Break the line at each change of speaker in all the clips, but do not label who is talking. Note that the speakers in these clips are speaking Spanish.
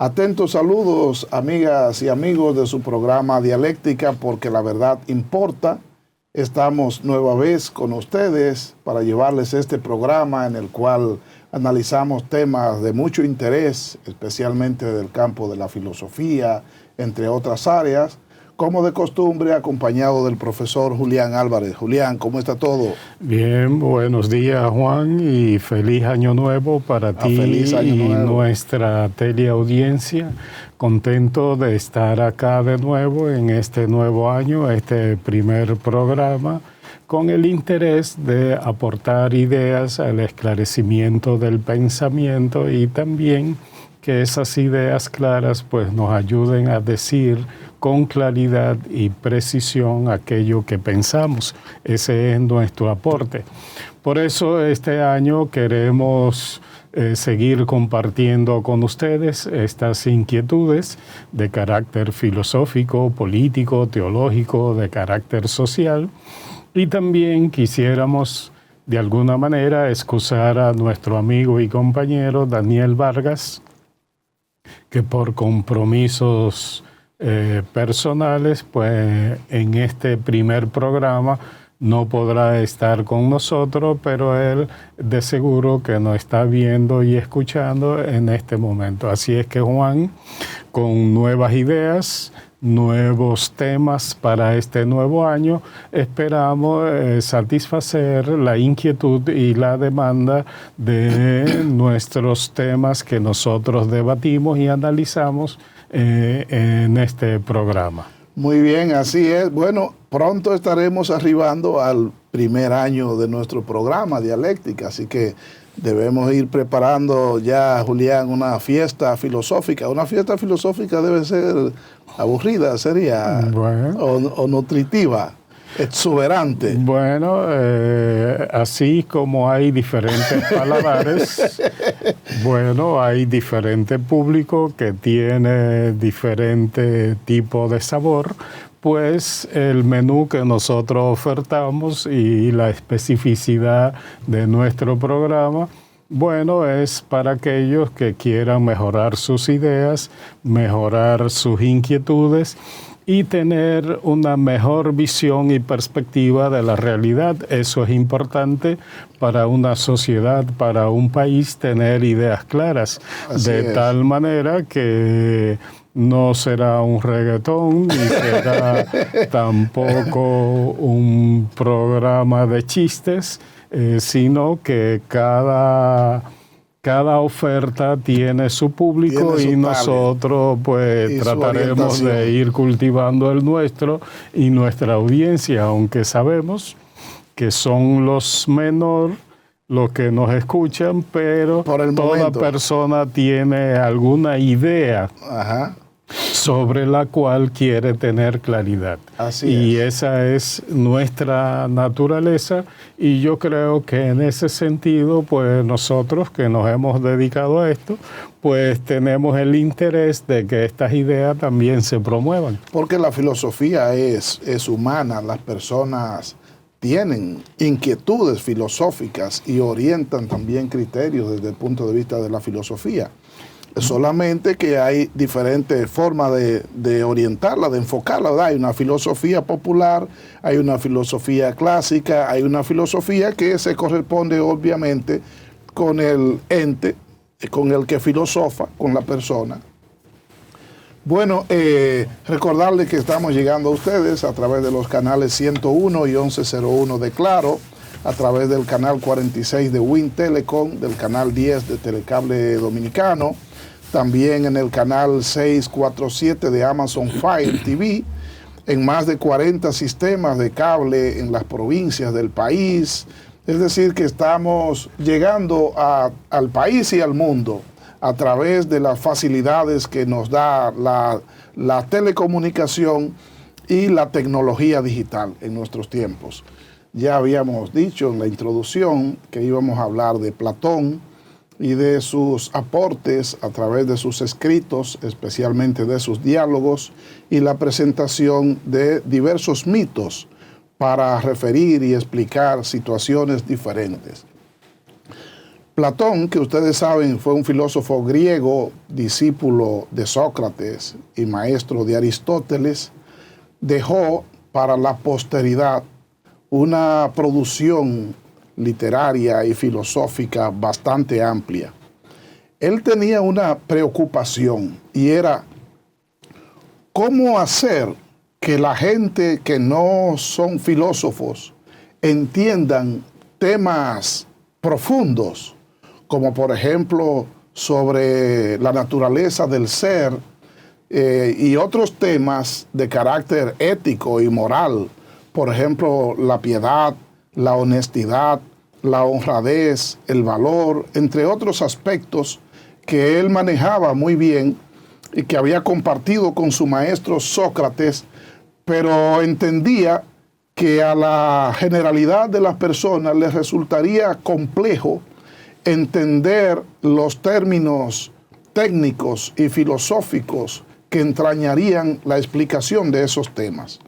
Atentos saludos, amigas y amigos de su programa Dialéctica, porque la verdad importa. Estamos nueva vez con ustedes para llevarles este programa en el cual analizamos temas de mucho interés, especialmente del campo de la filosofía, entre otras áreas, como de costumbre, acompañado del profesor Julián Álvarez. Julián, ¿cómo está todo?
Bien, buenos días, Juan, y feliz año nuevo para ti
feliz año
y
nuevo.
Nuestra teleaudiencia. Contento de estar acá de nuevo en este nuevo año, este primer programa, con el interés de aportar ideas al esclarecimiento del pensamiento y también que esas ideas claras pues nos ayuden a decir con claridad y precisión aquello que pensamos. Ese es nuestro aporte. Por eso este año queremos seguir compartiendo con ustedes estas inquietudes de carácter filosófico, político, teológico, de carácter social. Y también quisiéramos de alguna manera excusar a nuestro amigo y compañero Daniel Vargas, que por compromisos personales, pues en este primer programa no podrá estar con nosotros, pero él de seguro que nos está viendo y escuchando en este momento. Así es que Juan, con nuevas ideas, nuevos temas para este nuevo año, esperamos satisfacer la inquietud y la demanda de nuestros temas que nosotros debatimos y analizamos en este programa.
Muy bien, así es. Bueno, pronto estaremos arribando al primer año de nuestro programa Dialéctica, así que debemos ir preparando ya, Julián, una fiesta filosófica. Una fiesta filosófica debe ser aburrida, sería,
bueno,
o nutritiva, exuberante.
Bueno, así como hay diferentes paladares, bueno, hay diferente público que tiene diferente tipo de sabor, pues el menú que nosotros ofertamos y la especificidad de nuestro programa, bueno, es para aquellos que quieran mejorar sus ideas, mejorar sus inquietudes y tener una mejor visión y perspectiva de la realidad. Eso es importante para una sociedad, para un país, tener ideas claras.
Así
de
es.
Tal manera que no será un reggaetón ni será tampoco un programa de chistes, sino que cada oferta tiene su público
Tiene su
y
target,
nosotros pues
y
trataremos de ir cultivando el nuestro y nuestra audiencia, aunque sabemos que son los menores los que nos escuchan, pero toda persona tiene alguna idea sobre la cual quiere tener claridad.
Así es.
Esa es nuestra naturaleza, y yo creo que en ese sentido, pues nosotros que nos hemos dedicado a esto, pues tenemos el interés de que estas ideas también se promuevan.
Porque la filosofía es humana, las personas tienen inquietudes filosóficas y orientan también criterios desde el punto de vista de la filosofía. Solamente que hay diferentes formas de orientarla, de enfocarla, ¿verdad? Hay una filosofía popular, hay una filosofía clásica, hay una filosofía que se corresponde obviamente con el ente, con el que filosofa, con la persona. Bueno, recordarles que estamos llegando a ustedes a través de los canales 101 y 1101 de Claro, a través del canal 46 de Win Telecom, del canal 10 de Telecable Dominicano, también en el canal 647 de Amazon Fire TV, en más de 40 sistemas de cable en las provincias del país. Es decir, que estamos llegando al país y al mundo a través de las facilidades que nos da la telecomunicación y la tecnología digital en nuestros tiempos. Ya habíamos dicho en la introducción que íbamos a hablar de Platón y de sus aportes a través de sus escritos, especialmente de sus diálogos, y la presentación de diversos mitos para referir y explicar situaciones diferentes. Platón, que ustedes saben, fue un filósofo griego, discípulo de Sócrates y maestro de Aristóteles, dejó para la posteridad una producción literaria y filosófica bastante amplia. Él tenía una preocupación y era cómo hacer que la gente que no son filósofos entiendan temas profundos, como por ejemplo sobre la naturaleza del ser y otros temas de carácter ético y moral, por ejemplo la piedad, la honestidad, la honradez, el valor, entre otros aspectos que él manejaba muy bien y que había compartido con su maestro Sócrates, pero entendía que a la generalidad de las personas les resultaría complejo entender los términos técnicos y filosóficos que entrañarían la explicación de esos temas.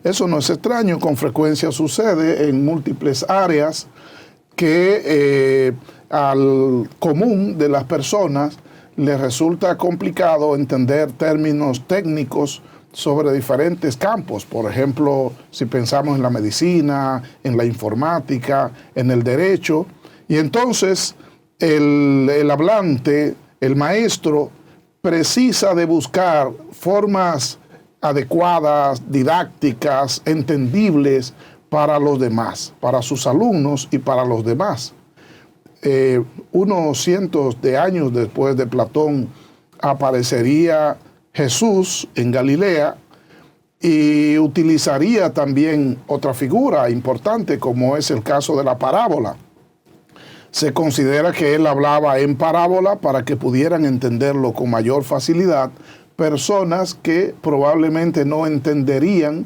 Eso no es extraño, con frecuencia sucede en múltiples áreas que al común de las personas les resulta complicado entender términos técnicos sobre diferentes campos. Por ejemplo, si pensamos en la medicina, en la informática, en el derecho, y entonces el hablante, el maestro, precisa de buscar formas adecuadas, didácticas, entendibles para los demás, para sus alumnos y para los demás. Unos cientos de años después de Platón aparecería Jesús en Galilea y utilizaría también otra figura importante, como es el caso de la parábola. Se considera que él hablaba en parábola para que pudieran entenderlo con mayor facilidad personas que probablemente no entenderían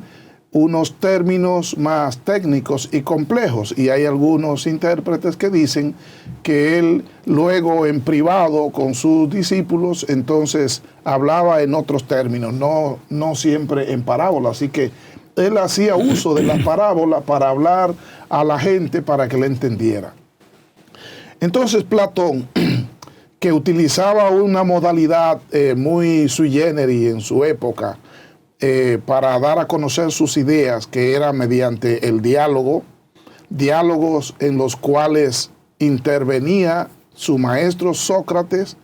unos términos más técnicos y complejos. Y hay algunos intérpretes que dicen que él luego en privado con sus discípulos entonces hablaba en otros términos, no siempre en parábola. Así que él hacía uso de la parábola para hablar a la gente para que le entendiera. Entonces Platón, que utilizaba una modalidad muy sui generis en su época para dar a conocer sus ideas, que era mediante el diálogo, diálogos en los cuales intervenía su maestro Sócrates,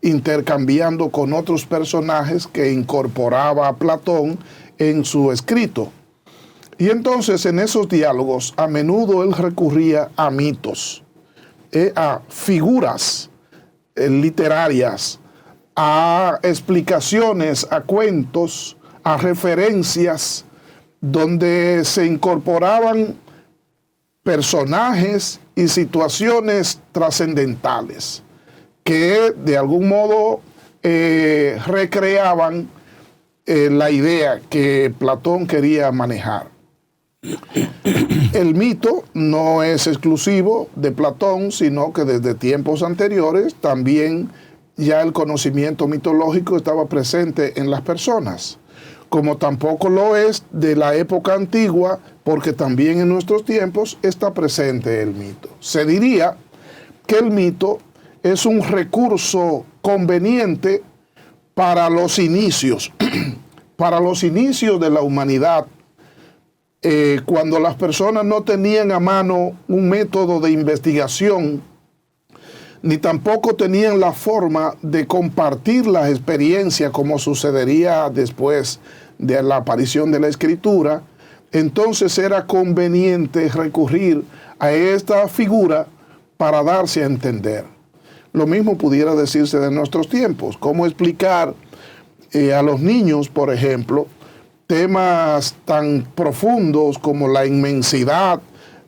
intercambiando con otros personajes que incorporaba a Platón en su escrito. Y entonces en esos diálogos a menudo él recurría a mitos, a figuras literarias, a explicaciones, a cuentos, a referencias donde se incorporaban personajes y situaciones trascendentales que de algún modo recreaban la idea que Platón quería manejar. El mito no es exclusivo de Platón, sino que desde tiempos anteriores también ya el conocimiento mitológico estaba presente en las personas, como tampoco lo es de la época antigua, porque también en nuestros tiempos está presente el mito. Se diría que el mito es un recurso conveniente para los inicios, para los inicios de la humanidad, cuando las personas no tenían a mano un método de investigación, ni tampoco tenían la forma de compartir las experiencias como sucedería después de la aparición de la escritura, entonces era conveniente recurrir a esta figura para darse a entender. Lo mismo pudiera decirse de nuestros tiempos. ¿Cómo explicar a los niños, por ejemplo, temas tan profundos como la inmensidad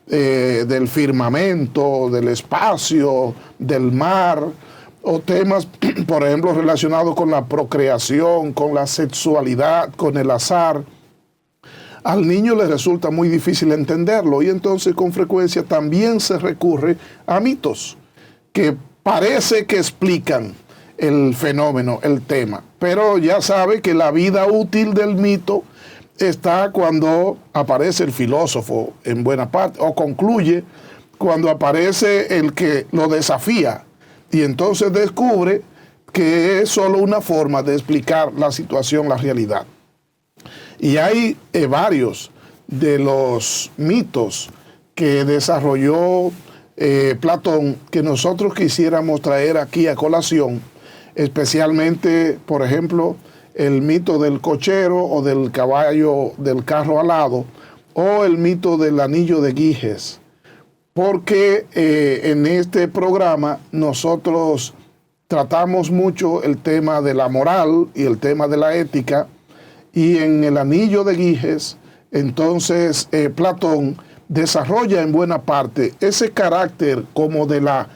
del firmamento, del espacio, del mar, o temas, por ejemplo, relacionados con la procreación, con la sexualidad, con el azar? Al niño le resulta muy difícil entenderlo y entonces con frecuencia también se recurre a mitos que parece que explican el fenómeno, el tema, pero ya sabe que la vida útil del mito está cuando aparece el filósofo en buena parte o concluye cuando aparece el que lo desafía y entonces descubre que es solo una forma de explicar la situación, la realidad. Y hay varios de los mitos que desarrolló Platón que nosotros quisiéramos traer aquí a colación, especialmente, por ejemplo, el mito del cochero o del caballo del carro alado, o el mito del anillo de Giges, porque en este programa nosotros tratamos mucho el tema de la moral y el tema de la ética, y en el anillo de Giges, entonces Platón desarrolla en buena parte ese carácter como de la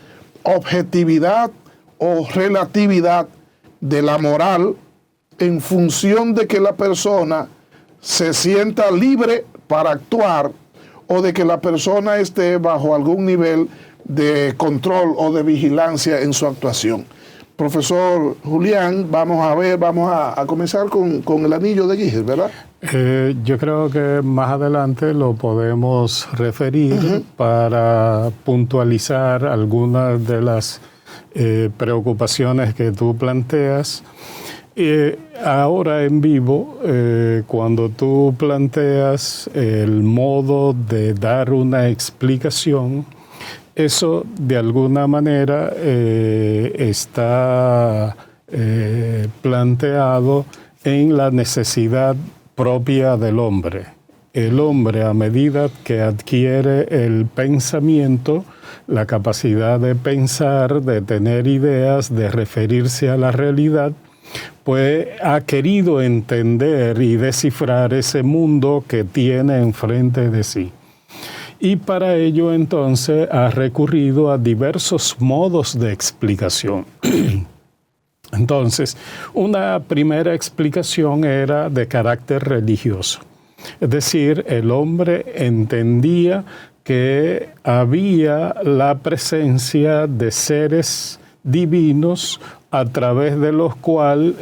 objetividad o relatividad de la moral en función de que la persona se sienta libre para actuar o de que la persona esté bajo algún nivel de control o de vigilancia en su actuación. Profesor Julián, vamos a comenzar con el anillo de Giges, ¿verdad?
Yo creo que más adelante lo podemos referir para puntualizar algunas de las preocupaciones que tú planteas. Ahora en vivo, cuando tú planteas el modo de dar una explicación, eso de alguna manera está planteado en la necesidad propia del hombre. El hombre, a medida que adquiere el pensamiento, la capacidad de pensar, de tener ideas, de referirse a la realidad, pues ha querido entender y descifrar ese mundo que tiene enfrente de sí. Y para ello entonces ha recurrido a diversos modos de explicación. Entonces, una primera explicación era de carácter religioso. Es decir, el hombre entendía que había la presencia de seres divinos a través de los cuales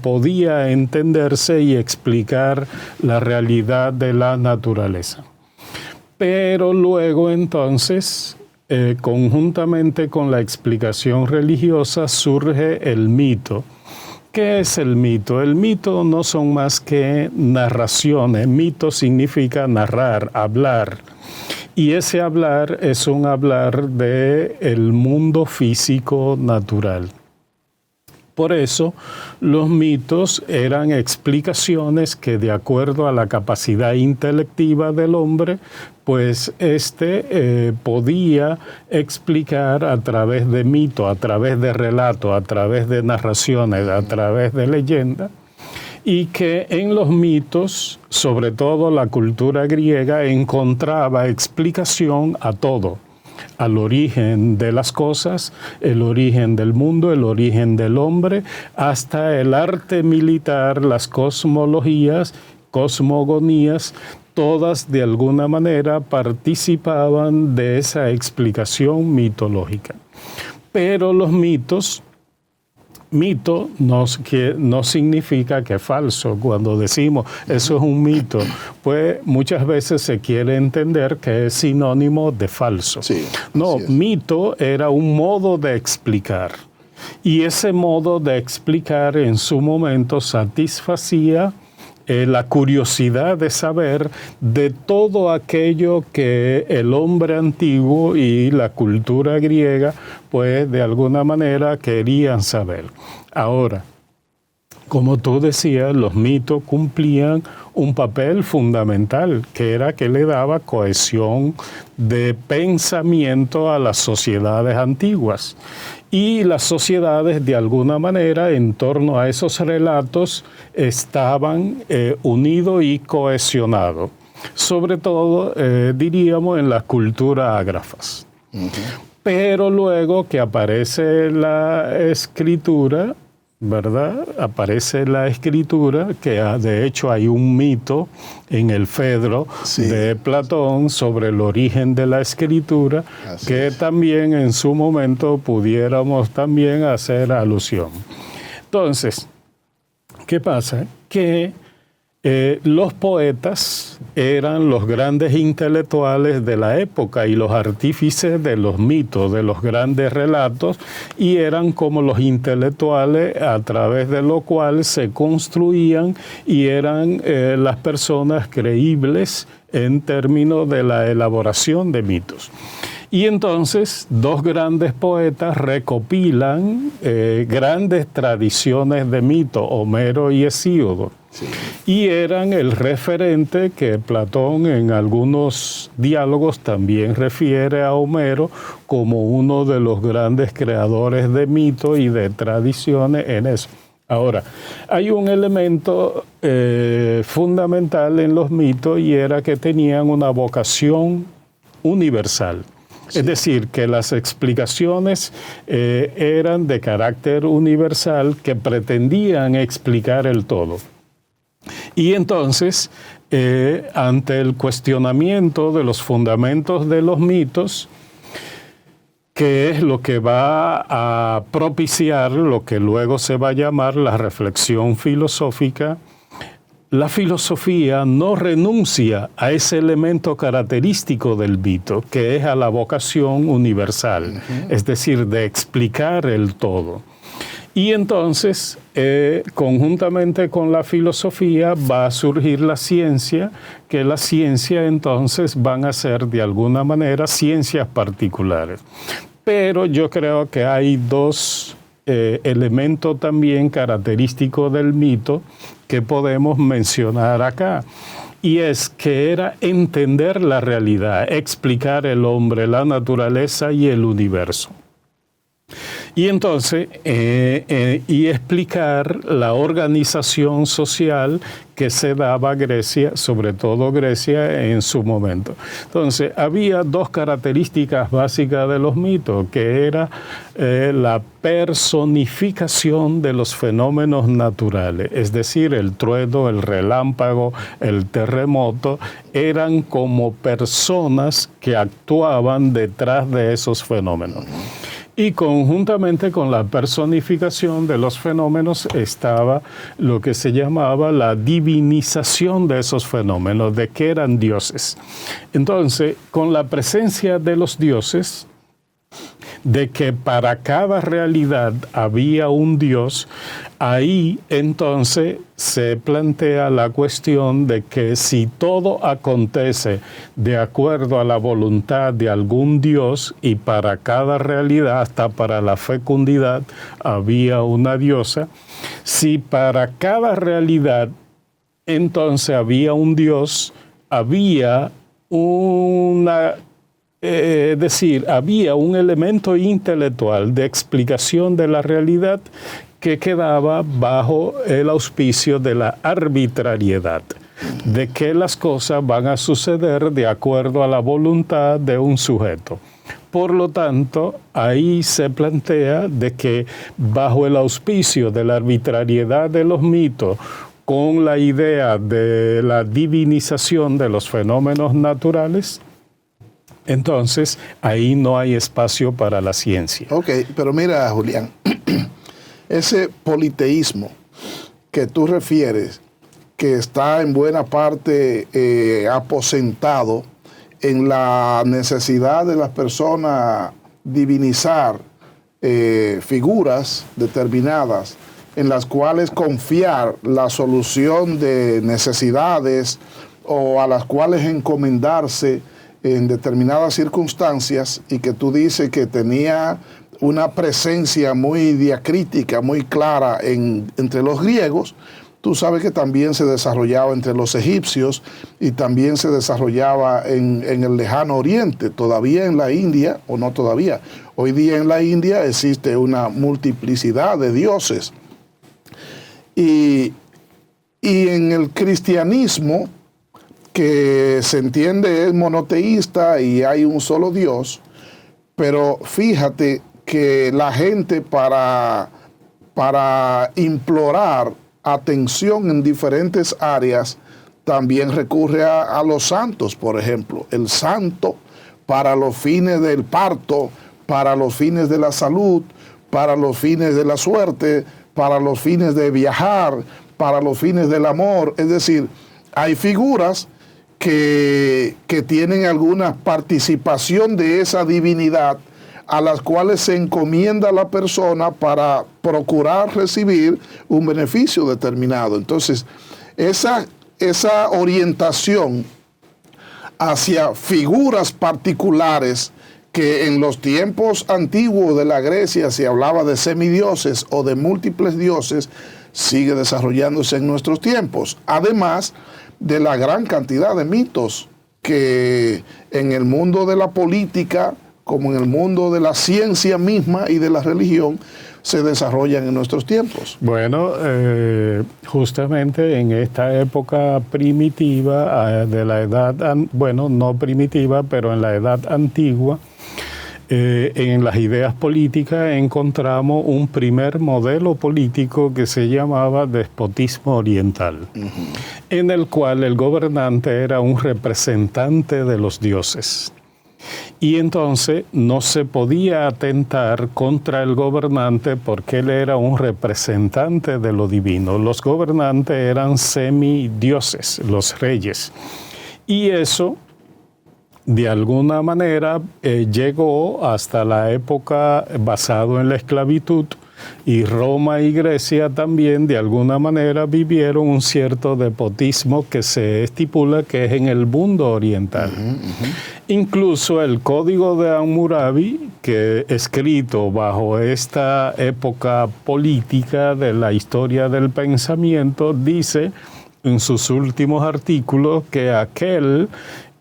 podía entenderse y explicar la realidad de la naturaleza. Pero luego entonces, conjuntamente con la explicación religiosa, surge el mito. ¿Qué es el mito? El mito no son más que narraciones. Mito significa narrar, hablar. Y ese hablar es un hablar del mundo físico natural. Por eso, los mitos eran explicaciones que, de acuerdo a la capacidad intelectiva del hombre, pues podía explicar a través de mito, a través de relato, a través de narraciones, a través de leyendas, y que en los mitos, sobre todo la cultura griega, encontraba explicación a todo. Al origen de las cosas, el origen del mundo, el origen del hombre, hasta el arte militar, las cosmologías, cosmogonías, todas de alguna manera participaban de esa explicación mitológica. Pero los mitos, mito no significa que es falso. Cuando decimos eso es un mito, pues muchas veces se quiere entender que es sinónimo de falso.
Sí,
no, mito era un modo de explicar. Y ese modo de explicar en su momento satisfacía la curiosidad de saber de todo aquello que el hombre antiguo y la cultura griega, pues de alguna manera querían saber. Ahora, como tú decías, los mitos cumplían un papel fundamental, que era que le daba cohesión de pensamiento a las sociedades antiguas. Y las sociedades, de alguna manera, en torno a esos relatos, estaban unidos y cohesionados. Sobre todo, diríamos, en las culturas ágrafas. Pero luego que aparece la escritura, ¿verdad? Aparece la escritura, que de hecho hay un mito en el Fedro de Platón sobre el origen de la escritura, que también en su momento pudiéramos también hacer alusión. Entonces, ¿qué pasa? Que Los poetas eran los grandes intelectuales de la época y los artífices de los mitos, de los grandes relatos, y eran como los intelectuales a través de lo cual se construían y eran las personas creíbles en términos de la elaboración de mitos. Y entonces dos grandes poetas recopilan grandes tradiciones de mito, Homero y Hesíodo. Sí. Y eran el referente que Platón en algunos diálogos también refiere a Homero como uno de los grandes creadores de mitos y de tradiciones en eso. Ahora, hay un elemento fundamental en los mitos y era que tenían una vocación universal. Sí. Es decir, que las explicaciones eran de carácter universal que pretendían explicar el todo. Y entonces, ante el cuestionamiento de los fundamentos de los mitos, que es lo que va a propiciar lo que luego se va a llamar la reflexión filosófica, la filosofía no renuncia a ese elemento característico del mito, que es a la vocación universal, es decir, de explicar el todo. Y entonces, conjuntamente con la filosofía, va a surgir la ciencia, que la ciencia entonces van a ser de alguna manera ciencias particulares. Pero yo creo que hay dos elementos también característicos del mito que podemos mencionar acá. Y es que era entender la realidad, explicar el hombre, la naturaleza y el universo. Y entonces, y explicar la organización social que se daba a Grecia, sobre todo Grecia en su momento. Entonces, había dos características básicas de los mitos, que era la personificación de los fenómenos naturales, es decir, el trueno, el relámpago, el terremoto, eran como personas que actuaban detrás de esos fenómenos. Y conjuntamente con la personificación de los fenómenos estaba lo que se llamaba la divinización de esos fenómenos, de que eran dioses. Entonces, con la presencia de los dioses, de que para cada realidad había un Dios, ahí entonces se plantea la cuestión de que si todo acontece de acuerdo a la voluntad de algún Dios y para cada realidad, hasta para la fecundidad, había una diosa, si para cada realidad entonces había un Dios, había había un elemento intelectual de explicación de la realidad que quedaba bajo el auspicio de la arbitrariedad, de que las cosas van a suceder de acuerdo a la voluntad de un sujeto. Por lo tanto, ahí se plantea de que bajo el auspicio de la arbitrariedad de los mitos, con la idea de la divinización de los fenómenos naturales, entonces ahí no hay espacio para la ciencia.
Ok, pero mira, Julián, ese politeísmo que tú refieres, que está en buena parte aposentado en la necesidad de las personas divinizar figuras determinadas en las cuales confiar la solución de necesidades o a las cuales encomendarse en determinadas circunstancias, y que tú dices que tenía una presencia muy diacrítica, muy clara entre los griegos. Tú sabes que también se desarrollaba entre los egipcios y también se desarrollaba en el lejano oriente, todavía en la India, o no todavía. Hoy día en la India existe una multiplicidad de dioses. Y en el cristianismo, que se entiende es monoteísta y hay un solo Dios, pero fíjate que la gente para implorar atención en diferentes áreas también recurre a los santos. Por ejemplo, el santo para los fines del parto, para los fines de la salud, para los fines de la suerte, para los fines de viajar, para los fines del amor. Es decir, hay figuras que tienen alguna participación de esa divinidad a las cuales se encomienda a la persona para procurar recibir un beneficio determinado. Entonces, esa orientación hacia figuras particulares, que en los tiempos antiguos de la Grecia se hablaba de semidioses o de múltiples dioses, sigue desarrollándose en nuestros tiempos. Además de la gran cantidad de mitos que en el mundo de la política, como en el mundo de la ciencia misma y de la religión, se desarrollan en nuestros tiempos.
Bueno, justamente en esta época primitiva de la edad, bueno, no primitiva, pero en la edad antigua, en las ideas políticas encontramos un primer modelo político que se llamaba despotismo oriental, en el cual el gobernante era un representante de los dioses. Y entonces no se podía atentar contra el gobernante porque él era un representante de lo divino. Los gobernantes eran semidioses, los reyes. Y eso, de alguna manera, llegó hasta la época basado en la esclavitud, y Roma y Grecia también de alguna manera vivieron un cierto despotismo que se estipula que es en el mundo oriental. Incluso el Código de Hammurabi, que escrito bajo esta época política de la historia del pensamiento, dice en sus últimos artículos que aquel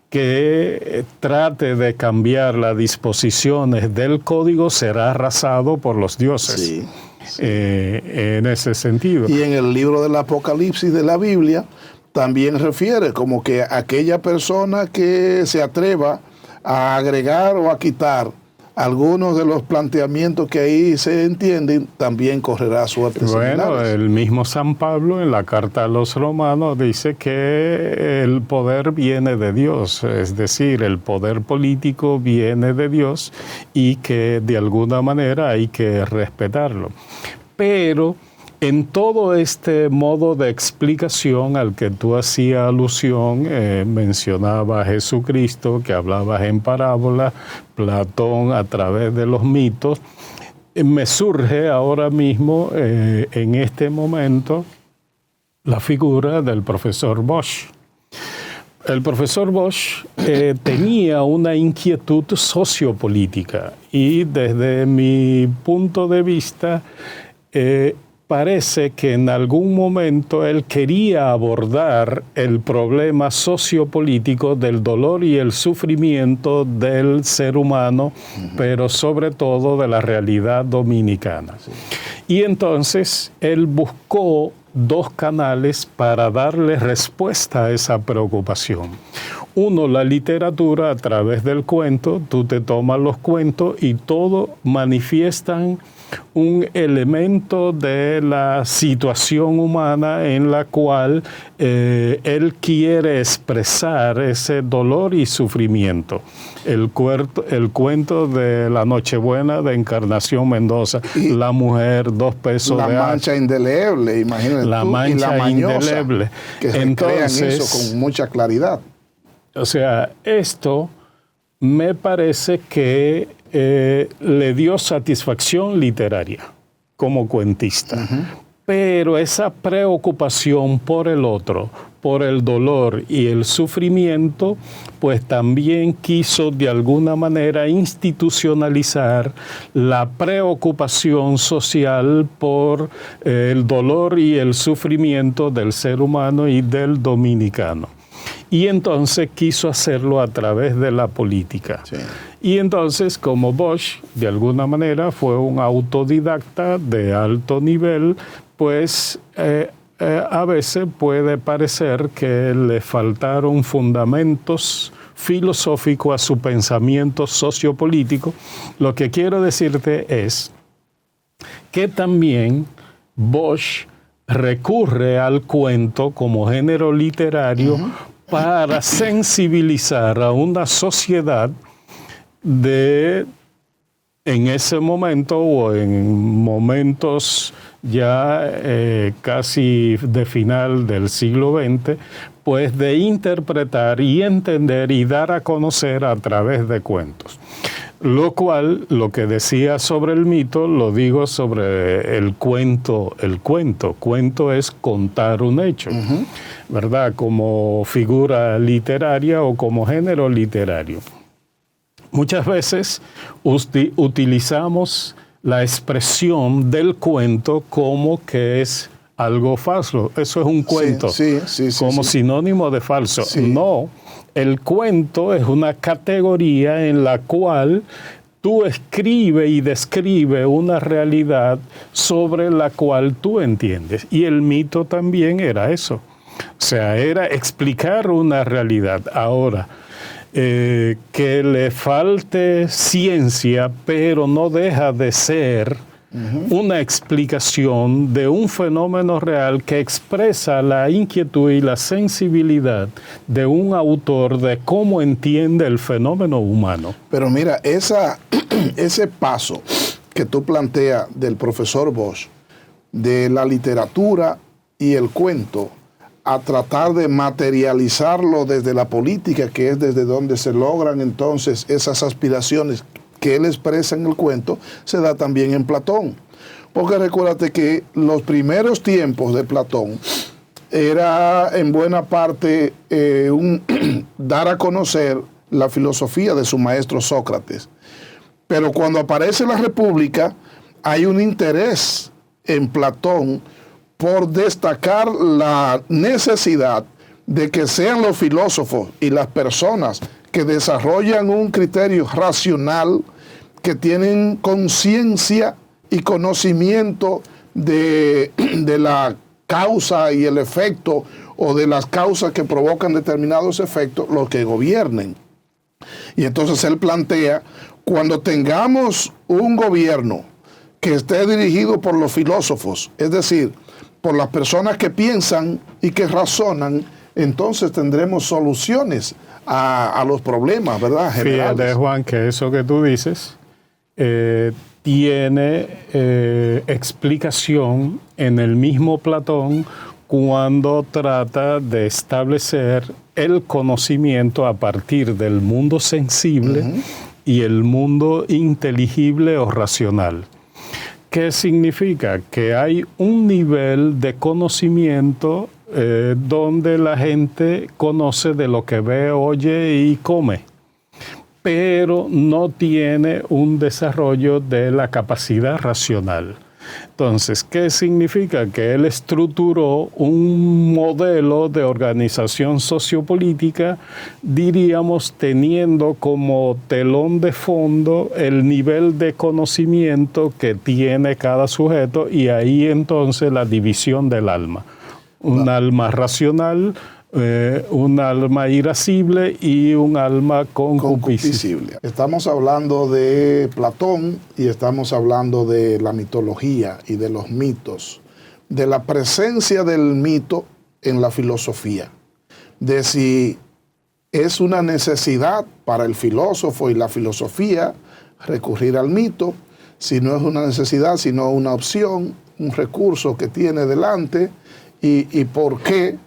que trate de cambiar las disposiciones del código será arrasado por los dioses. Sí, sí. En ese sentido.
Y en el libro del Apocalipsis de la Biblia también refiere como que aquella persona que se atreva a agregar o a quitar algunos de los planteamientos que ahí se entienden, también correrá suertes
similares. Bueno, el mismo San Pablo en la carta a los romanos dice que el poder viene de Dios, es decir, el poder político viene de Dios y que de alguna manera hay que respetarlo. Pero en todo este modo de explicación al que tú hacías alusión, mencionaba a Jesucristo, que hablabas en parábola, Platón a través de los mitos, me surge ahora mismo, en este momento, la figura del profesor Bosch. El profesor Bosch tenía una inquietud sociopolítica y desde mi punto de vista, parece que en algún momento él quería abordar el problema sociopolítico del dolor y el sufrimiento del ser humano, pero sobre todo de la realidad dominicana. Sí. Y entonces él buscó dos canales para darle respuesta a esa preocupación. Uno, la literatura a través del cuento. Tú te tomas los cuentos y todo manifiestan un elemento de la situación humana en la cual él quiere expresar ese dolor y sufrimiento. El cuento de la Nochebuena de Encarnación Mendoza, y la mujer, 2 pesos de
la mancha indeleble, imagínate
la
tú,
mancha y la mañosa, indeleble.
Que recrean eso con mucha claridad.
O sea, esto me parece que le dio satisfacción literaria como cuentista. Pero esa preocupación por el otro, por el dolor y el sufrimiento, pues también quiso de alguna manera institucionalizar la preocupación social por el dolor y el sufrimiento del ser humano y del dominicano. Y entonces quiso hacerlo a través de la política. Sí. Y entonces, como Bosch, de alguna manera, fue un autodidacta de alto nivel, pues a veces puede parecer que le faltaron fundamentos filosóficos a su pensamiento sociopolítico. Lo que quiero decirte es que también Bosch recurre al cuento como género literario para sensibilizar a una sociedad en ese momento o en momentos ya casi de final del siglo XX, pues de interpretar y entender y dar a conocer a través de cuentos. Lo cual, lo que decía sobre el mito, lo digo sobre el cuento. El cuento es contar un hecho, ¿verdad? Como figura literaria o como género literario. Muchas veces utilizamos la expresión del cuento como que es algo falso. Eso es un cuento, como sinónimo de falso. Sí. No, el cuento es una categoría en la cual tú escribes y describes una realidad sobre la cual tú entiendes. Y el mito también era eso. O sea, era explicar una realidad. Ahora, que le falte ciencia, pero no deja de ser una explicación de un fenómeno real que expresa la inquietud y la sensibilidad de un autor de cómo entiende el fenómeno humano.
Pero mira, ese paso que tú planteas del profesor Bosch, de la literatura y el cuento, a tratar de materializarlo desde la política, que es desde donde se logran entonces esas aspiraciones que él expresa en el cuento, se da también en Platón. Porque recuérdate que los primeros tiempos de Platón era en buena parte dar a conocer la filosofía de su maestro Sócrates. Pero cuando aparece la República, hay un interés en Platón por destacar la necesidad de que sean los filósofos y las personas que desarrollan un criterio racional, que tienen conciencia y conocimiento de la causa y el efecto, o de las causas que provocan determinados efectos, los que gobiernen. Y entonces él plantea, cuando tengamos un gobierno que esté dirigido por los filósofos, es decir, por las personas que piensan y que razonan, entonces tendremos soluciones a los problemas, ¿verdad? Generales.
Fíjate, Juan, que eso que tú dices tiene explicación en el mismo Platón cuando trata de establecer el conocimiento a partir del mundo sensible y el mundo inteligible o racional. ¿Qué significa? Que hay un nivel de conocimiento donde la gente conoce de lo que ve, oye y come, pero no tiene un desarrollo de la capacidad racional. Entonces, ¿qué significa? Que él estructuró un modelo de organización sociopolítica, diríamos, teniendo como telón de fondo el nivel de conocimiento que tiene cada sujeto, y ahí entonces la división del alma. Un alma racional, un alma irascible y un alma concupiscible.
Estamos hablando de Platón y estamos hablando de la mitología y de los mitos, de la presencia del mito en la filosofía, de si es una necesidad para el filósofo y la filosofía recurrir al mito, si no es una necesidad, sino una opción, un recurso que tiene delante, y por qué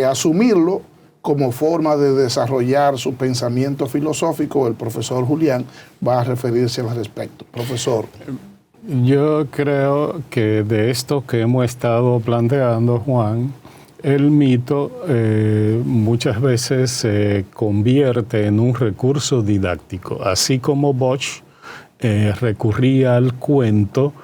asumirlo como forma de desarrollar su pensamiento filosófico. El profesor Julián va a referirse al respecto. Profesor.
Yo creo que de esto que hemos estado planteando, Juan, el mito muchas veces se convierte en un recurso didáctico, así como Bosch recurría al cuento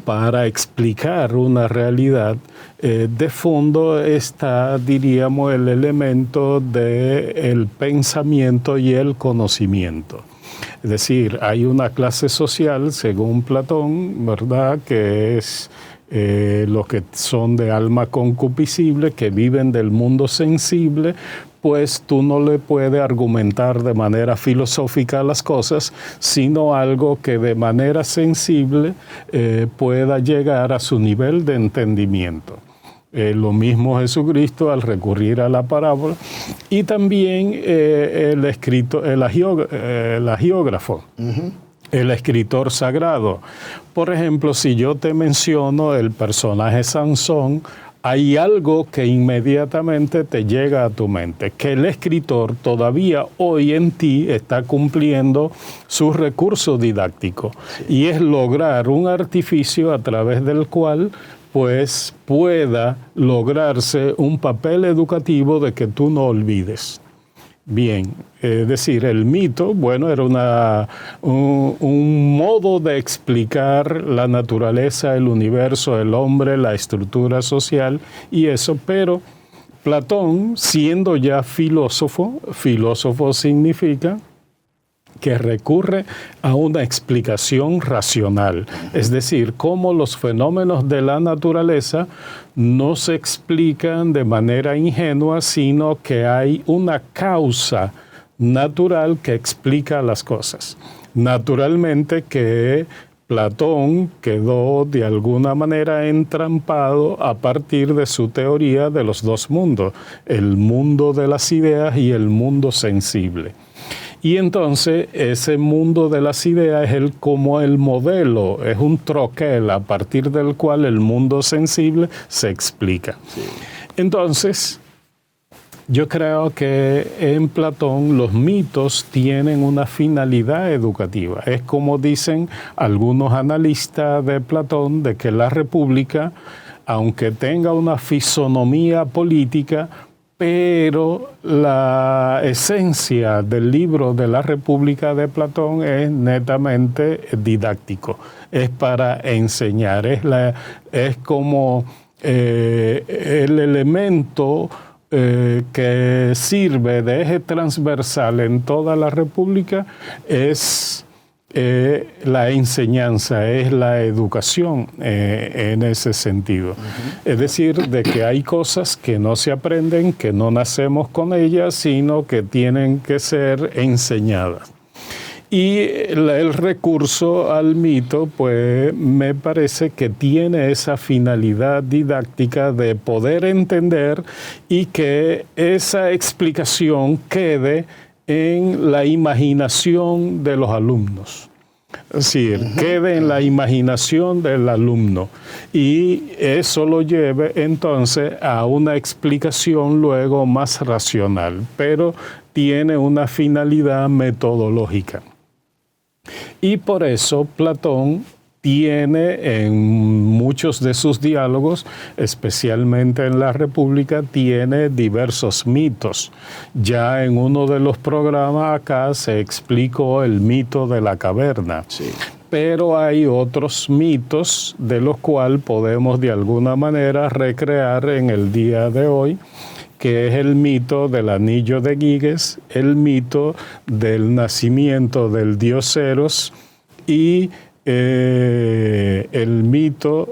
para explicar una realidad. De fondo está, diríamos, el elemento del pensamiento y el conocimiento. Es decir, hay una clase social, según Platón, ¿verdad?, que es los que son de alma concupiscible, que viven del mundo sensible, pues tú no le puedes argumentar de manera filosófica las cosas, sino algo que de manera sensible pueda llegar a su nivel de entendimiento. Lo mismo Jesucristo al recurrir a la parábola, y también el agiógrafo. el escritor sagrado. Por ejemplo, si yo te menciono el personaje Sansón, hay algo que inmediatamente te llega a tu mente, que el escritor todavía hoy en ti está cumpliendo su recurso didáctico, y es lograr un artificio a través del cual pues pueda lograrse un papel educativo de que tú no olvides. Bien, es decir, el mito, bueno, era un modo de explicar la naturaleza, el universo, el hombre, la estructura social y eso, pero Platón, siendo ya filósofo significa que recurre a una explicación racional, es decir, cómo los fenómenos de la naturaleza no se explican de manera ingenua, sino que hay una causa natural que explica las cosas. Naturalmente que Platón quedó de alguna manera entrampado a partir de su teoría de los dos mundos, el mundo de las ideas y el mundo sensible. Y entonces ese mundo de las ideas es como el modelo, es un troquel a partir del cual el mundo sensible se explica. Sí. Entonces, yo creo que en Platón los mitos tienen una finalidad educativa. Es como dicen algunos analistas de Platón, de que la República, aunque tenga una fisonomía política, pero la esencia del libro de la República de Platón es netamente didáctico, es para enseñar, es como el elemento que sirve de eje transversal en toda la República, es la enseñanza, es la educación en ese sentido. Uh-huh. Es decir, de que hay cosas que no se aprenden, que no nacemos con ellas, sino que tienen que ser enseñadas. Y el recurso al mito, pues me parece que tiene esa finalidad didáctica de poder entender y que esa explicación quede en la imaginación de los alumnos. Es decir, quede en la imaginación del alumno y eso lo lleve entonces a una explicación luego más racional, pero tiene una finalidad metodológica. Y por eso Platón tiene en muchos de sus diálogos, especialmente en la República, tiene diversos mitos. Ya en uno de los programas acá se explicó el mito de la caverna. Sí. Pero hay otros mitos de los cuales podemos de alguna manera recrear en el día de hoy, que es el mito del anillo de Giges, el mito del nacimiento del dios Eros y el mito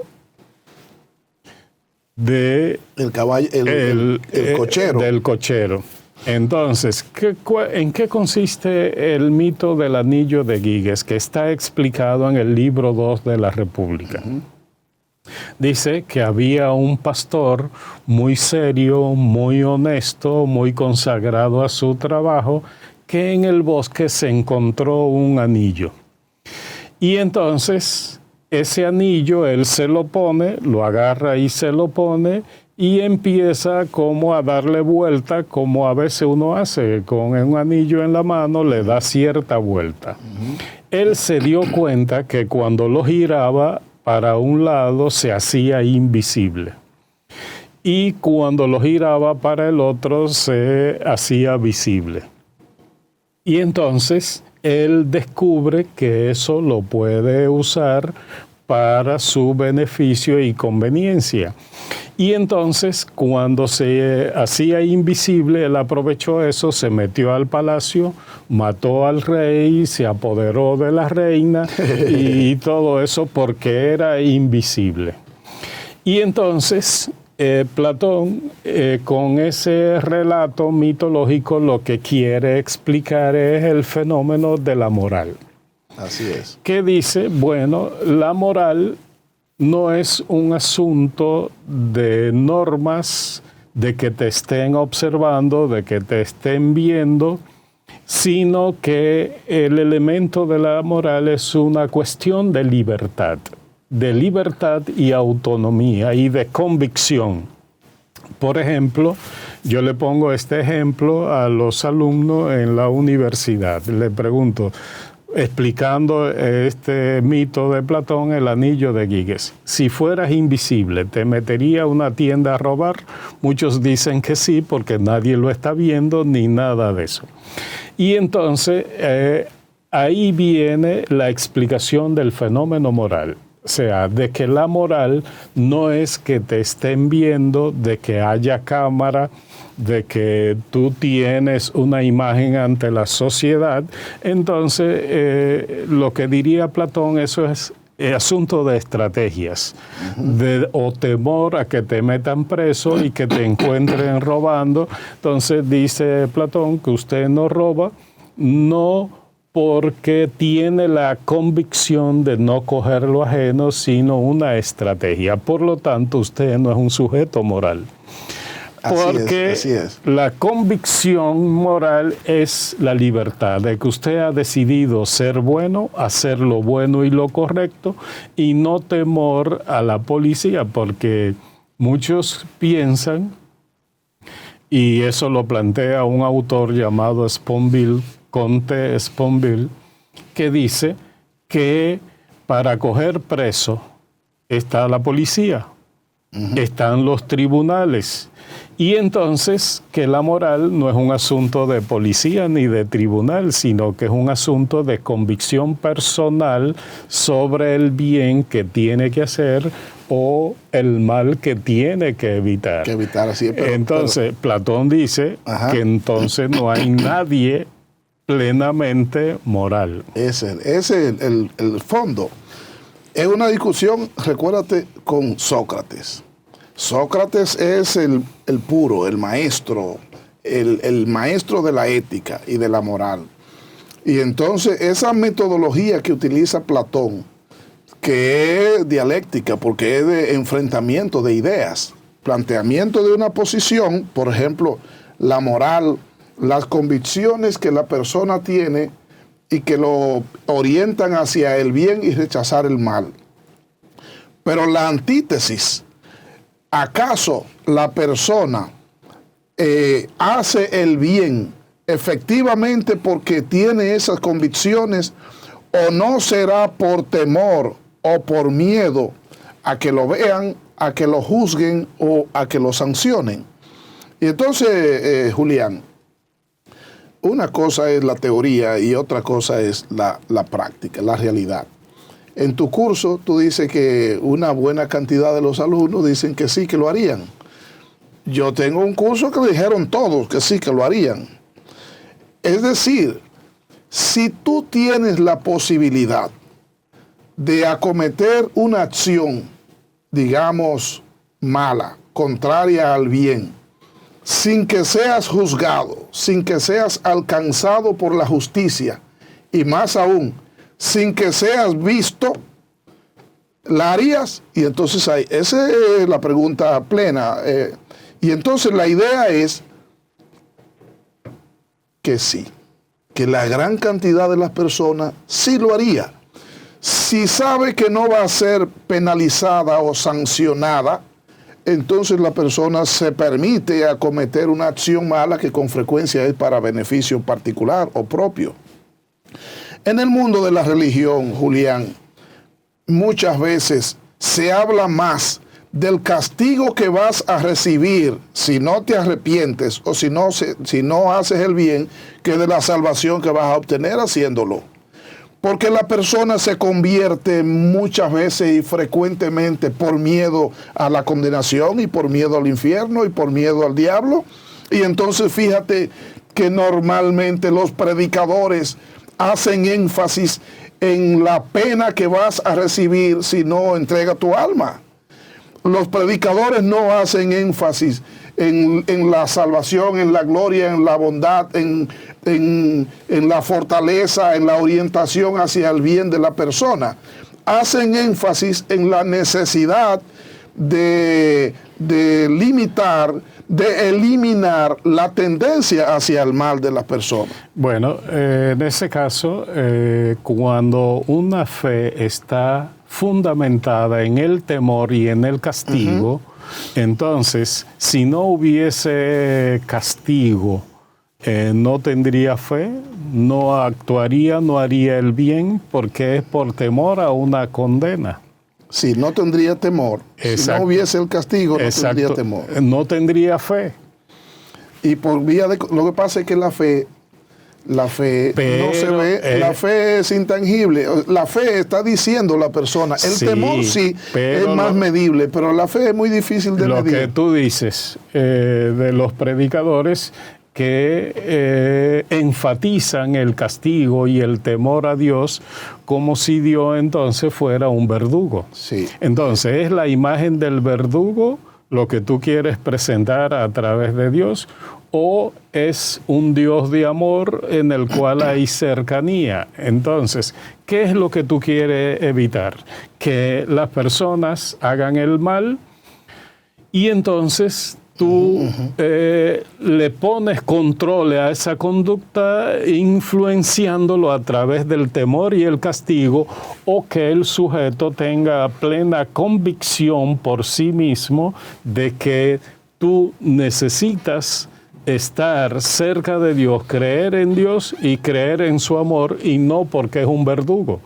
de
el caballo, el cochero.
Del cochero. Entonces, ¿en qué consiste el mito del anillo de Giges, que está explicado en el libro 2 de la República? Uh-huh. Dice que había un pastor muy serio, muy honesto, muy consagrado a su trabajo, que en el bosque se encontró un anillo. Y entonces ese anillo él se lo pone, lo agarra y se lo pone y empieza como a darle vuelta, como a veces uno hace con un anillo en la mano, le da cierta vuelta. Uh-huh. Él se dio cuenta que cuando lo giraba para un lado se hacía invisible y cuando lo giraba para el otro se hacía visible. Y entonces él descubre que eso lo puede usar para su beneficio y conveniencia. Y entonces, cuando se hacía invisible, él aprovechó eso, se metió al palacio, mató al rey, se apoderó de la reina y todo eso porque era invisible. Y entonces Platón, con ese relato mitológico, lo que quiere explicar es el fenómeno de la moral.
Así es.
Que dice, bueno, la moral no es un asunto de normas, de que te estén observando, de que te estén viendo, sino que el elemento de la moral es una cuestión de libertad y autonomía y de convicción. Por ejemplo, yo le pongo este ejemplo a los alumnos en la universidad. Le pregunto, explicando este mito de Platón, el anillo de Giges. Si fueras invisible, ¿te metería a una tienda a robar? Muchos dicen que sí, porque nadie lo está viendo ni nada de eso. Y entonces ahí viene la explicación del fenómeno moral. O sea, de que la moral no es que te estén viendo, de que haya cámara, de que tú tienes una imagen ante la sociedad. Entonces, lo que diría Platón, eso es asunto de estrategias, o temor a que te metan preso y que te encuentren robando. Entonces dice Platón que usted no roba, no porque tiene la convicción de no coger lo ajeno, sino una estrategia. Por lo tanto, usted no es un sujeto moral. Porque
así es.
La convicción moral es la libertad, de que usted ha decidido ser bueno, hacer lo bueno y lo correcto, y no temor a la policía, porque muchos piensan, y eso lo plantea un autor llamado Sponville, Conte Sponville, que dice que para coger preso está la policía, están los tribunales, y entonces que la moral no es un asunto de policía ni de tribunal, sino que es un asunto de convicción personal sobre el bien que tiene que hacer o el mal que tiene que evitar.
Así es,
entonces, Platón dice que entonces no hay nadie plenamente moral.
Ese es el fondo. Es una discusión, recuérdate, con Sócrates. Sócrates es el puro, el maestro, el maestro de la ética y de la moral. Y entonces esa metodología que utiliza Platón, que es dialéctica, porque es de enfrentamiento de ideas, planteamiento de una posición, por ejemplo, la moral, las convicciones que la persona tiene y que lo orientan hacia el bien y rechazar el mal. Pero la antítesis, ¿acaso la persona hace el bien efectivamente porque tiene esas convicciones, o no será por temor o por miedo a que lo vean, a que lo juzguen o a que lo sancionen? Y entonces, Julián, una cosa es la teoría y otra cosa es la práctica, la realidad. En tu curso tú dices que una buena cantidad de los alumnos dicen que sí, que lo harían. Yo tengo un curso que dijeron todos que sí, que lo harían. Es decir, si tú tienes la posibilidad de acometer una acción, digamos, mala, contraria al bien, sin que seas juzgado, sin que seas alcanzado por la justicia, y más aún, sin que seas visto, ¿la harías? Y entonces esa es la pregunta plena. Y entonces la idea es que sí, que la gran cantidad de las personas sí lo haría. Si sabe que no va a ser penalizada o sancionada, entonces la persona se permite acometer una acción mala que con frecuencia es para beneficio particular o propio. En el mundo de la religión, Julián, muchas veces se habla más del castigo que vas a recibir si no te arrepientes o si no haces el bien, que de la salvación que vas a obtener haciéndolo. Porque la persona se convierte muchas veces y frecuentemente por miedo a la condenación y por miedo al infierno y por miedo al diablo. Y entonces fíjate que normalmente los predicadores hacen énfasis en la pena que vas a recibir si no entregas tu alma. Los predicadores no hacen énfasis en la salvación, en la gloria, en la bondad, en la fortaleza, en la orientación hacia el bien de la persona. Hacen énfasis en la necesidad de limitar, de eliminar la tendencia hacia el mal de las personas?
Bueno, en ese caso, cuando una fe está fundamentada en el temor y en el castigo, entonces, si no hubiese castigo, no tendría fe, no actuaría, no haría el bien, porque es por temor a una condena.
Sí, no tendría temor.
Exacto.
Si no hubiese el castigo, no
Exacto.
tendría temor.
No tendría fe.
Y por vía de... Lo que pasa es que la fe no se ve, la fe es intangible. La fe está diciendo la persona. El temor sí es más medible, pero la fe es muy difícil de medir.
Lo que tú dices de los predicadores que enfatizan el castigo y el temor a Dios como si Dios entonces fuera un verdugo.
Sí.
Entonces, ¿es la imagen del verdugo lo que tú quieres presentar a través de Dios? ¿O es un Dios de amor en el cual hay cercanía? Entonces, ¿qué es lo que tú quieres evitar? Que las personas hagan el mal y entonces tú le pones control a esa conducta influenciándolo a través del temor y el castigo, o que el sujeto tenga plena convicción por sí mismo de que tú necesitas estar cerca de Dios, creer en Dios y creer en su amor, y no porque es un verdugo.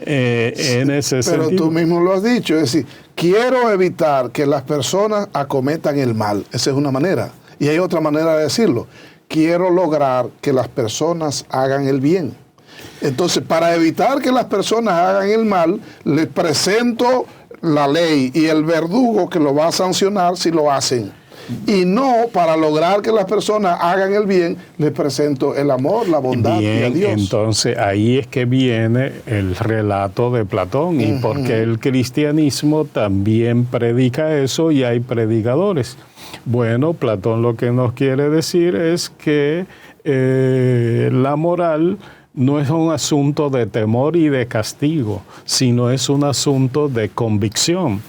En ese
pero
sentido.
tú mismo lo has dicho, es decir, quiero evitar que las personas acometan el mal. Esa es una manera. Y hay otra manera de decirlo. Quiero lograr que las personas hagan el bien. Entonces, para evitar que las personas hagan el mal, les presento la ley y el verdugo que lo va a sancionar si lo hacen. Y no, para lograr que las personas hagan el bien, les presento el amor, la bondad y a Dios.
Entonces ahí es que viene el relato de Platón, y porque el cristianismo también predica eso y hay predicadores. Bueno, Platón lo que nos quiere decir es que la moral no es un asunto de temor y de castigo, sino es un asunto de convicción.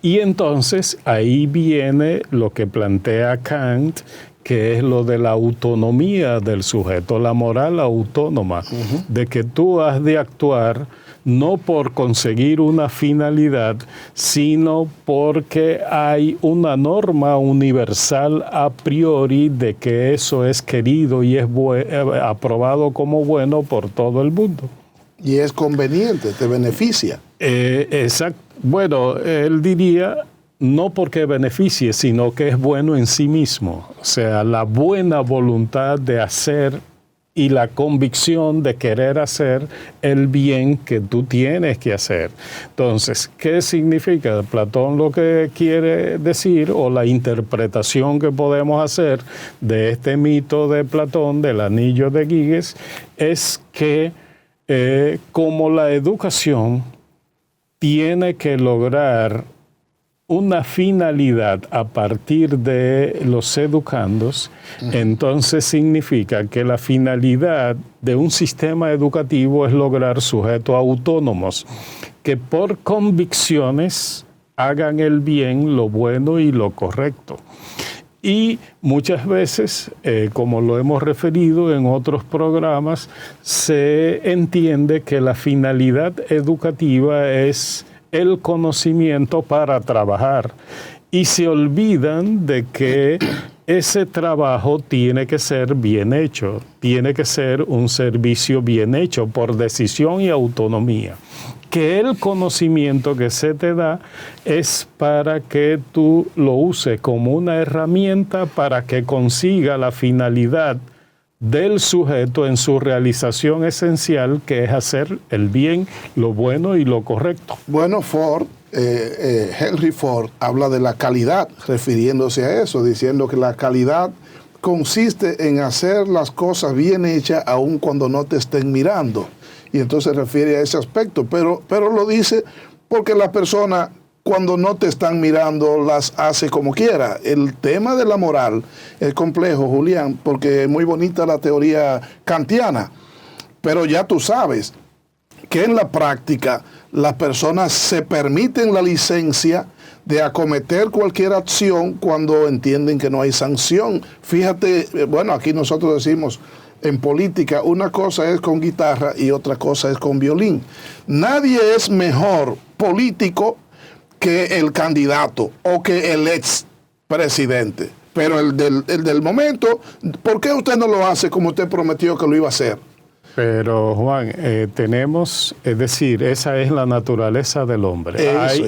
Y entonces ahí viene lo que plantea Kant, que es lo de la autonomía del sujeto, la moral autónoma, de que tú has de actuar no por conseguir una finalidad, sino porque hay una norma universal a priori de que eso es querido y es aprobado como bueno por todo el mundo.
Y es conveniente, te beneficia.
Exacto. Bueno, él diría no porque beneficie, sino que es bueno en sí mismo. O sea, la buena voluntad de hacer y la convicción de querer hacer el bien que tú tienes que hacer. Entonces, ¿qué significa? Platón lo que quiere decir, o la interpretación que podemos hacer de este mito de Platón, del anillo de Giges, es que como la educación tiene que lograr una finalidad a partir de los educandos, entonces significa que la finalidad de un sistema educativo es lograr sujetos autónomos que por convicciones hagan el bien, lo bueno y lo correcto. Y muchas veces, como lo hemos referido en otros programas, se entiende que la finalidad educativa es el conocimiento para trabajar. Y se olvidan de que ese trabajo tiene que ser bien hecho, tiene que ser un servicio bien hecho por decisión y autonomía. Que el conocimiento que se te da es para que tú lo uses como una herramienta para que consiga la finalidad del sujeto en su realización esencial, que es hacer el bien, lo bueno y lo correcto.
Bueno, Henry Ford habla de la calidad, refiriéndose a eso, diciendo que la calidad consiste en hacer las cosas bien hechas aun cuando no te estén mirando. Y entonces refiere a ese aspecto, pero lo dice porque la persona, cuando no te están mirando, las hace como quiera. El tema de la moral es complejo, Julián, porque es muy bonita la teoría kantiana, pero ya tú sabes que en la práctica las personas se permiten la licencia de acometer cualquier acción cuando entienden que no hay sanción. Fíjate, bueno, aquí nosotros decimos en política, una cosa es con guitarra y otra cosa es con violín. Nadie es mejor político que el candidato o que el ex presidente. Pero el del momento, ¿por qué usted no lo hace como usted prometió que lo iba a hacer?
Pero Juan, tenemos, es decir, esa es la naturaleza del hombre.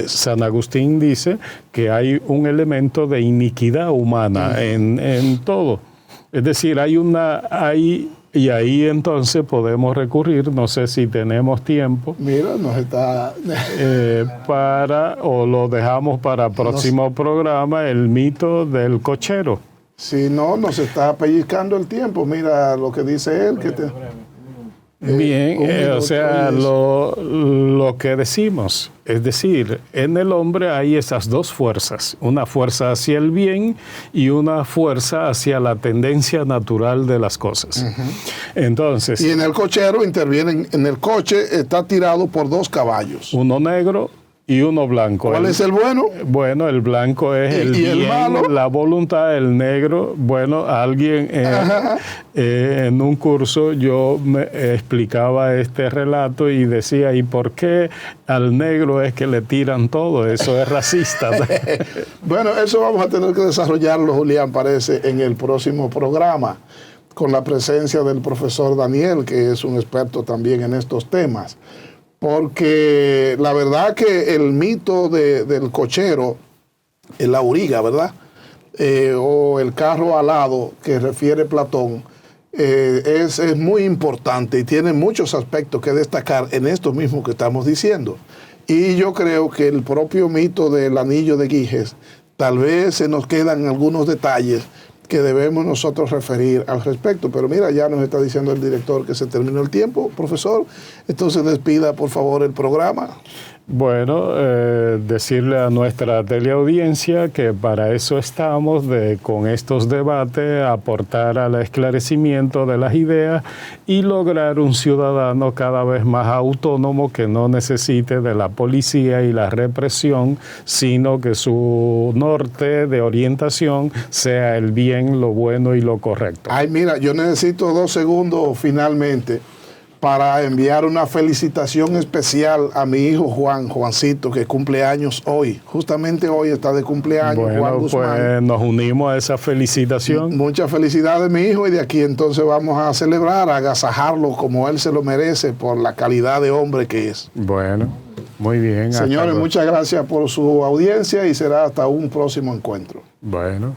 San Agustín dice que hay un elemento de iniquidad humana en todo. Es decir, y ahí entonces podemos recurrir, no sé si tenemos tiempo.
Mira, nos está...
o lo dejamos para próximo programa, el mito del cochero.
Si no, nos está pellizcando el tiempo. Mira lo que dice él.
Bien, o sea, lo que decimos, es decir, en el hombre hay esas dos fuerzas, una fuerza hacia el bien y una fuerza hacia la tendencia natural de las cosas. Entonces,
y en el cochero intervienen, en el coche está tirado por 2 caballos.
Uno negro y uno blanco.
¿Cuál es el bueno?
Bueno, el blanco es el bien, el malo, la voluntad, el negro. Bueno, alguien en un curso yo me explicaba este relato y decía, ¿y por qué al negro es que le tiran todo? Eso es racista.
Bueno, eso vamos a tener que desarrollarlo, Julián, parece, en el próximo programa, con la presencia del profesor Daniel, que es un experto también en estos temas. Porque la verdad que el mito del cochero, el auriga, ¿verdad? O el carro alado que refiere Platón, es muy importante y tiene muchos aspectos que destacar en esto mismo que estamos diciendo. Y yo creo que el propio mito del anillo de Giges, tal vez se nos quedan algunos detalles que debemos nosotros referir al respecto. Pero mira, ya nos está diciendo el director que se terminó el tiempo, profesor. Entonces despida, por favor, el programa.
Bueno, decirle a nuestra teleaudiencia que para eso estamos, con estos debates, aportar al esclarecimiento de las ideas y lograr un ciudadano cada vez más autónomo que no necesite de la policía y la represión, sino que su norte de orientación sea el bien, lo bueno y lo correcto.
Ay, mira, yo necesito 2 segundos finalmente para enviar una felicitación especial a mi hijo Juancito, que cumple años hoy. Justamente hoy está de cumpleaños.
Bueno,
Juan Guzmán.
Pues nos unimos a esa felicitación.
Muchas felicidades, mi hijo, y de aquí entonces vamos a celebrar, a agasajarlo como él se lo merece por la calidad de hombre que es.
Bueno, muy bien.
Señores, muchas gracias por su audiencia y será hasta un próximo encuentro.
Bueno.